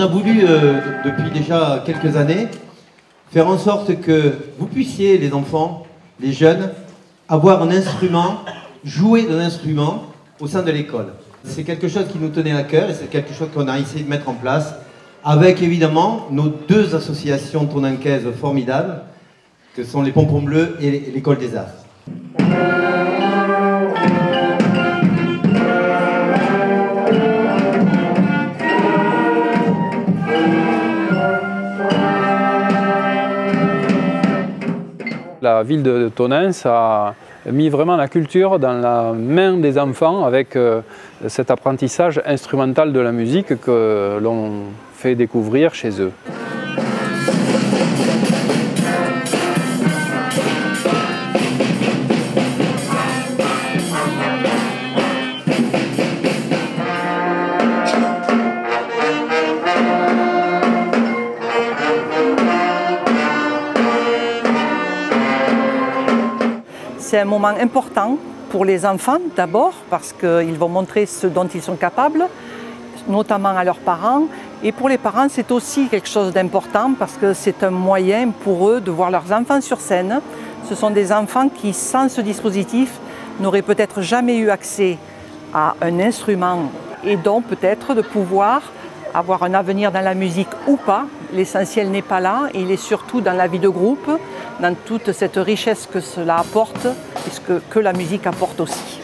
a voulu, depuis déjà quelques années, faire en sorte que vous puissiez, les enfants, les jeunes, avoir un instrument, jouer d'un instrument au sein de l'école. C'est quelque chose qui nous tenait à cœur et c'est quelque chose qu'on a essayé de mettre en place avec évidemment nos deux associations tournankaises formidables que sont les Pompons Bleus et l'École des Arts. La ville de Tonneins a mis vraiment la culture dans la main des enfants avec cet apprentissage instrumental de la musique que l'on fait découvrir chez eux. C'est un moment important pour les enfants d'abord parce qu'ils vont montrer ce dont ils sont capables, notamment à leurs parents. Et pour les parents, c'est aussi quelque chose d'important parce que c'est un moyen pour eux de voir leurs enfants sur scène. Ce sont des enfants qui, sans ce dispositif, n'auraient peut-être jamais eu accès à un instrument et donc peut-être de pouvoir avoir un avenir dans la musique ou pas. L'essentiel n'est pas là, il est surtout dans la vie de groupe, dans toute cette richesse que cela apporte et que la musique apporte aussi.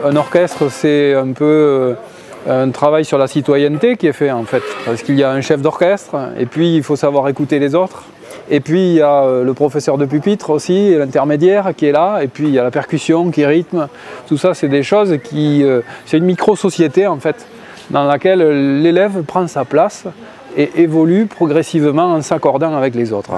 Un orchestre, c'est un peu un travail sur la citoyenneté qui est fait en fait, parce qu'il y a un chef d'orchestre et puis il faut savoir écouter les autres. Et puis il y a le professeur de pupitre aussi, l'intermédiaire qui est là, et puis il y a la percussion qui rythme. Tout ça, c'est des choses qui... c'est une micro-société en fait, dans laquelle l'élève prend sa place et évolue progressivement en s'accordant avec les autres.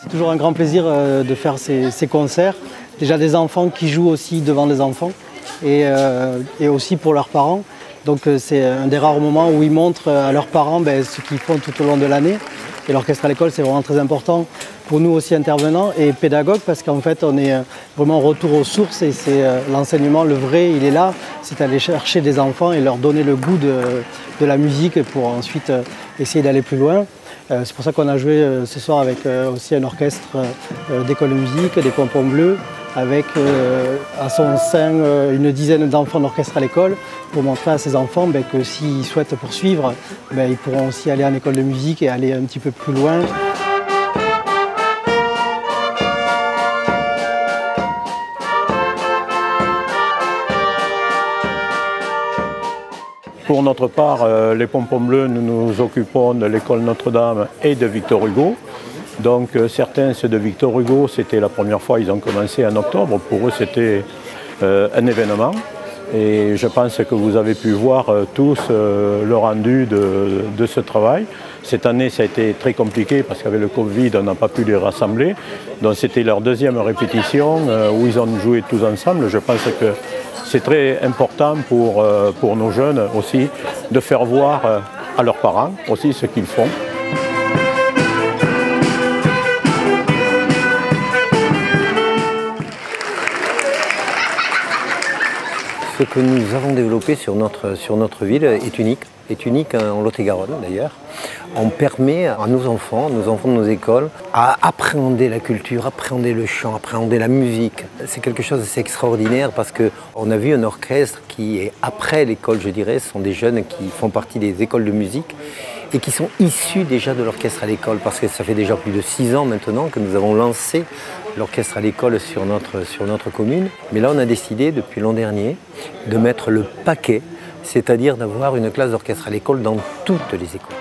C'est toujours un grand plaisir de faire ces concerts. Déjà des enfants qui jouent aussi devant des enfants et aussi pour leurs parents. Donc c'est un des rares moments où ils montrent à leurs parents ce qu'ils font tout au long de l'année. Et l'orchestre à l'école, c'est vraiment très important pour nous aussi intervenants et pédagogues parce qu'en fait on est vraiment retour aux sources et c'est l'enseignement, le vrai, il est là. C'est aller chercher des enfants et leur donner le goût de la musique pour ensuite essayer d'aller plus loin. C'est pour ça qu'on a joué ce soir avec aussi un orchestre d'école de musique, des Pompons Bleus, avec à son sein une dizaine d'enfants d'orchestre à l'école, pour montrer à ces enfants que s'ils souhaitent poursuivre, ils pourront aussi aller en école de musique et aller un petit peu plus loin. Pour notre part, les Pompons Bleus, nous nous occupons de l'école Notre-Dame et de Victor Hugo. Donc certains, ceux de Victor Hugo, c'était la première fois, ils ont commencé en octobre. Pour eux, c'était un événement. Et je pense que vous avez pu voir tous le rendu de ce travail. Cette année, ça a été très compliqué parce qu'avec le Covid, on n'a pas pu les rassembler. Donc c'était leur deuxième répétition où ils ont joué tous ensemble. Je pense que c'est très important pour nos jeunes aussi de faire voir à leurs parents aussi ce qu'ils font. Ce que nous avons développé sur notre ville est unique en Lot-et-Garonne d'ailleurs. On permet à nos enfants de nos écoles, à appréhender la culture, appréhender le chant, appréhender la musique. C'est quelque chose d'assez extraordinaire parce qu'on a vu un orchestre qui est après l'école, je dirais. Ce sont des jeunes qui font partie des écoles de musique et qui sont issus déjà de l'orchestre à l'école parce que ça fait déjà plus de 6 ans maintenant que nous avons lancé l'orchestre à l'école sur notre commune. Mais là, on a décidé depuis l'an dernier de mettre le paquet, c'est-à-dire d'avoir une classe d'orchestre à l'école dans toutes les écoles.